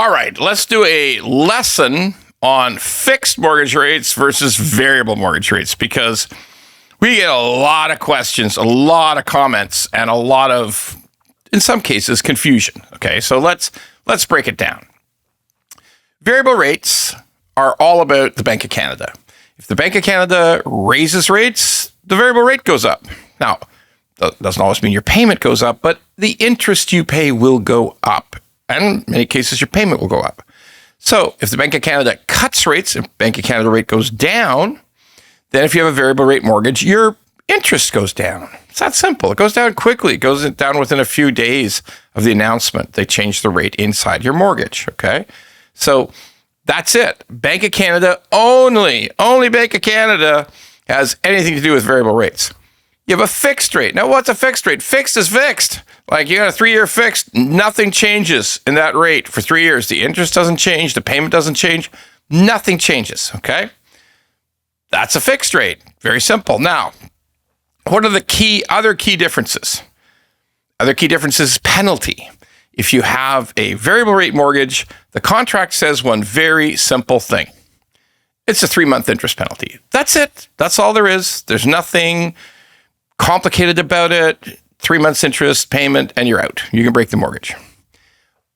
All right, let's do a lesson on fixed mortgage rates versus variable mortgage rates, because we get a lot of questions, a lot of comments, and a lot of, in some cases, confusion. Okay, so let's break it down. Variable rates are all about the Bank of Canada. If the Bank of Canada raises rates, the variable rate goes up. Now, that doesn't always mean your payment goes up, but the interest you pay will go up. And in many cases, your payment will go up. So if the Bank of Canada cuts rates, if Bank of Canada rate goes down, then if you have a variable rate mortgage, your interest goes down. It's that simple. It goes down quickly. It goes down within a few days of the announcement. They change the rate inside your mortgage, okay? So that's it. Bank of Canada only Bank of Canada has anything to do with variable rates. You have a fixed rate. Now, what's a fixed rate? Fixed is fixed. Like you got a 3-year fixed, nothing changes in that rate for 3 years. The interest doesn't change, the payment doesn't change, nothing changes, okay? That's a fixed rate. Very simple. Now, what are the other key differences? Other key differences is penalty. If you have a variable rate mortgage, the contract says one very simple thing. It's a 3-month interest penalty. That's it. That's all there is. There's nothing complicated about it. 3 months interest payment and you're out. You can break the mortgage.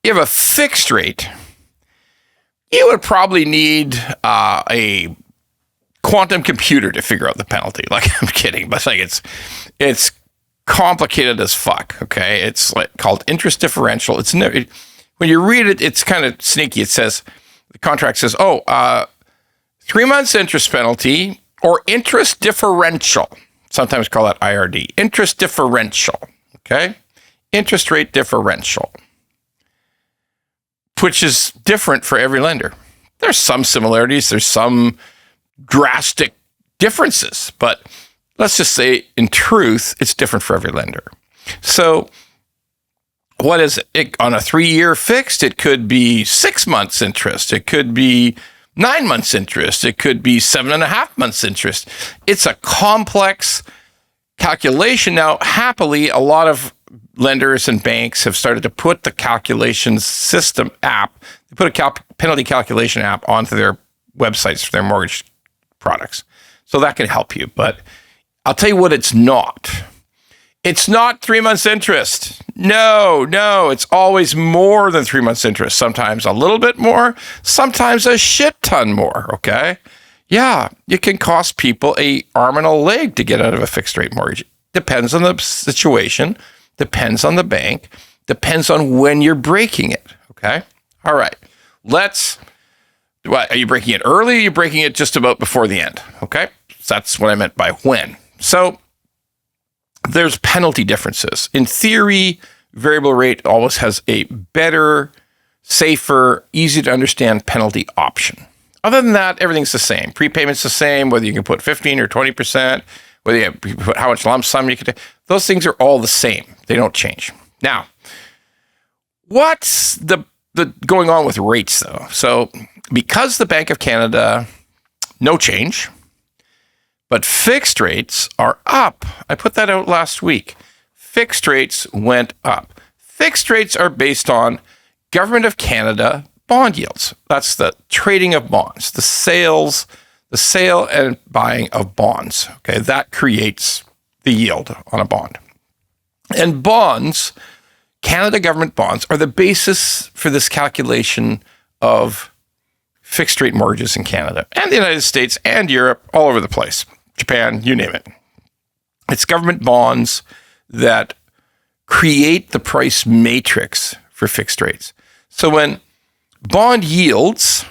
You have a fixed rate. You would probably need a quantum computer to figure out the penalty. Like, I'm kidding, but like it's complicated as fuck. Okay, it's like called interest differential. It's never, when you read it, it's kind of sneaky. It says the contract says, 3 months interest penalty or interest differential. Sometimes call that IRD. Interest differential. Okay, interest rate differential, which is different for every lender. There's some similarities. There's some drastic differences, but let's just say in truth, it's different for every lender. So what is it? On a 3-year fixed, it could be 6 months interest. It could be 9 months interest. It could be 7.5 months interest. It's a complex calculation. Now, happily, a lot of lenders and banks have started to put the calculation system app, they put a penalty calculation app onto their websites for their mortgage products. So that can help you. But I'll tell you what it's not. It's not 3 months interest. No, it's always more than 3 months interest. Sometimes a little bit more, sometimes a shit ton more, okay? Yeah, it can cost people an arm and a leg to get out of a fixed rate mortgage. Depends on the situation, depends on the bank, depends on when you're breaking it, okay? All right, are you breaking it early? Or are you breaking it just about before the end, okay? So that's what I meant by when. So there's penalty differences. In theory, variable rate always has a better, safer, easy to understand penalty option. Other than that, everything's the same. Prepayment's the same, whether you can put 15 or 20%, whether you put how much lump sum you can take. Those things are all the same. They don't change. Now, what's the going on with rates, though? So because the Bank of Canada, no change, but fixed rates are up. I put that out last week. Fixed rates went up. Fixed rates are based on Government of Canada bond yields. That's the trading of bonds, the sale and buying of bonds. Okay, that creates the yield on a bond. And bonds, Canada government bonds, are the basis for this calculation of fixed rate mortgages in Canada and the United States and Europe, all over the place. Japan, you name it. It's government bonds that create the price matrix for fixed rates. So when bond yields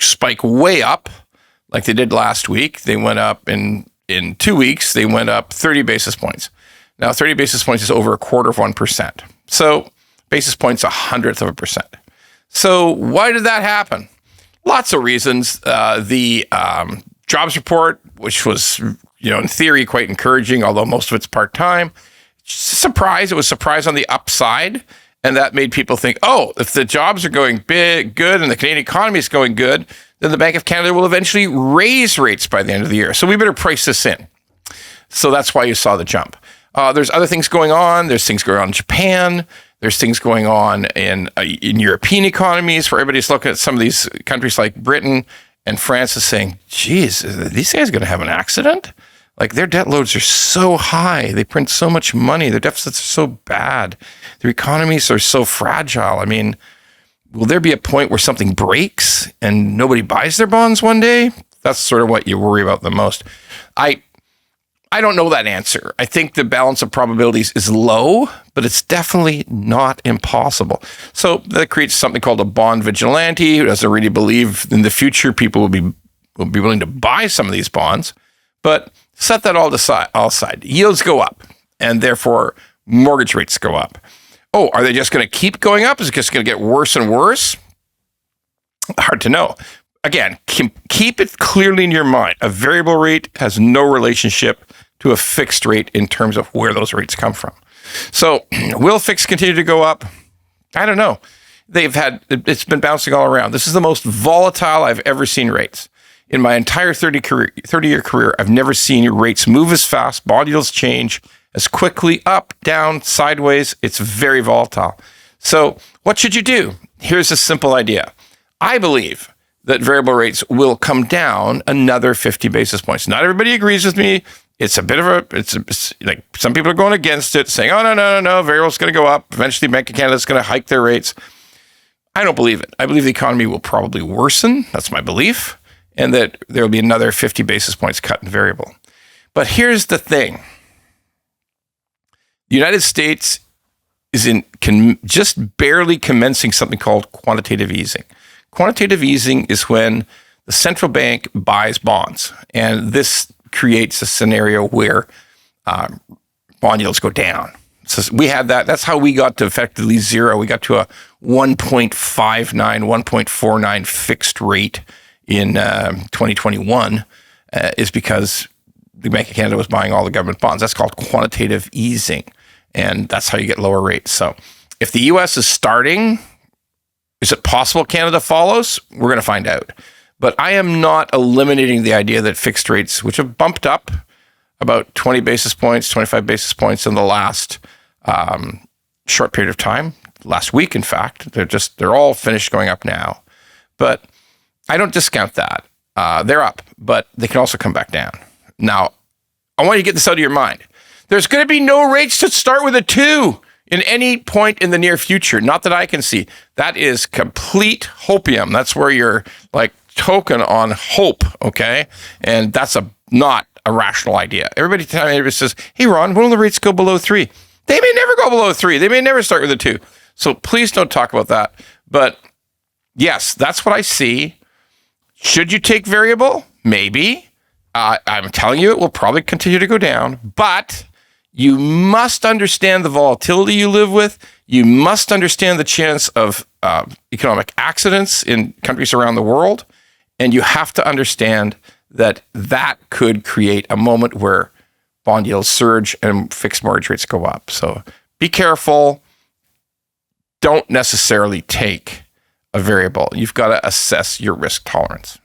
spike way up, like they did last week, they went up in 2 weeks, they went up 30 basis points. Now, 30 basis points is over 1/4%. So basis points, 1/100%. So why did that happen? Lots of reasons. The jobs report, which was, in theory, quite encouraging, although most of it's part-time. Surprise. It was surprise on the upside. And that made people think, if the jobs are going good and the Canadian economy is going good, then the Bank of Canada will eventually raise rates by the end of the year. So we better price this in. So that's why you saw the jump. There's other things going on. There's things going on in Japan. There's things going on in European economies where everybody's looking at some of these countries like Britain and France is saying, geez, are these guys going to have an accident? Like their debt loads are so high. They print so much money. Their deficits are so bad. Their economies are so fragile. I mean, will there be a point where something breaks and nobody buys their bonds one day? That's sort of what you worry about the most. I don't know that answer. I think the balance of probabilities is low, but it's definitely not impossible. So that creates something called a bond vigilante who doesn't really believe in the future people will be willing to buy some of these bonds. But set that all aside. Yields go up, and therefore mortgage rates go up. Oh, are they just going to keep going up? Is it just going to get worse and worse? Hard to know. Again, keep it clearly in your mind. A variable rate has no relationship to a fixed rate in terms of where those rates come from. So will fixed continue to go up? I don't know. It's been bouncing all around. This is the most volatile I've ever seen rates. In my entire 30-year career, I've never seen rates move as fast, bond yields change as quickly, up, down, sideways. It's very volatile. So what should you do? Here's a simple idea. I believe that variable rates will come down another 50 basis points. Not everybody agrees with me. It's like some people are going against it, saying, oh, no, variable's going to go up. Eventually, Bank of Canada's going to hike their rates. I don't believe it. I believe the economy will probably worsen. That's my belief. And that there will be another 50 basis points cut in variable. But here's the thing. The United States is just barely commencing something called quantitative easing. Quantitative easing is when the central bank buys bonds. And this creates a scenario where bond yields go down. So we had that. That's how we got to effectively zero. We got to a 1.59, 1.49 fixed rate in 2021 is because the Bank of Canada was buying all the government bonds. That's called quantitative easing. And that's how you get lower rates. So if the U.S. is starting, is it possible Canada follows? We're going to find out. But I am not eliminating the idea that fixed rates, which have bumped up about 20 basis points, 25 basis points in the last short period of time, last week, in fact, they're all finished going up now. But I don't discount that. They're up, but they can also come back down. Now, I want you to get this out of your mind. There's going to be no rates that start with a 2 in any point in the near future. Not that I can see. That is complete hopium. That's where you're like token on hope, okay? And that's not a rational idea. Everybody says, hey, Ron, when will the rates go below 3? They may never go below 3. They may never start with a 2. So please don't talk about that. But yes, that's what I see. Should you take variable? Maybe. I'm telling you, it will probably continue to go down. But you must understand the volatility you live with. You must understand the chance of economic accidents in countries around the world. And you have to understand that could create a moment where bond yields surge and fixed mortgage rates go up. So be careful. Don't necessarily take a variable. You've got to assess your risk tolerance.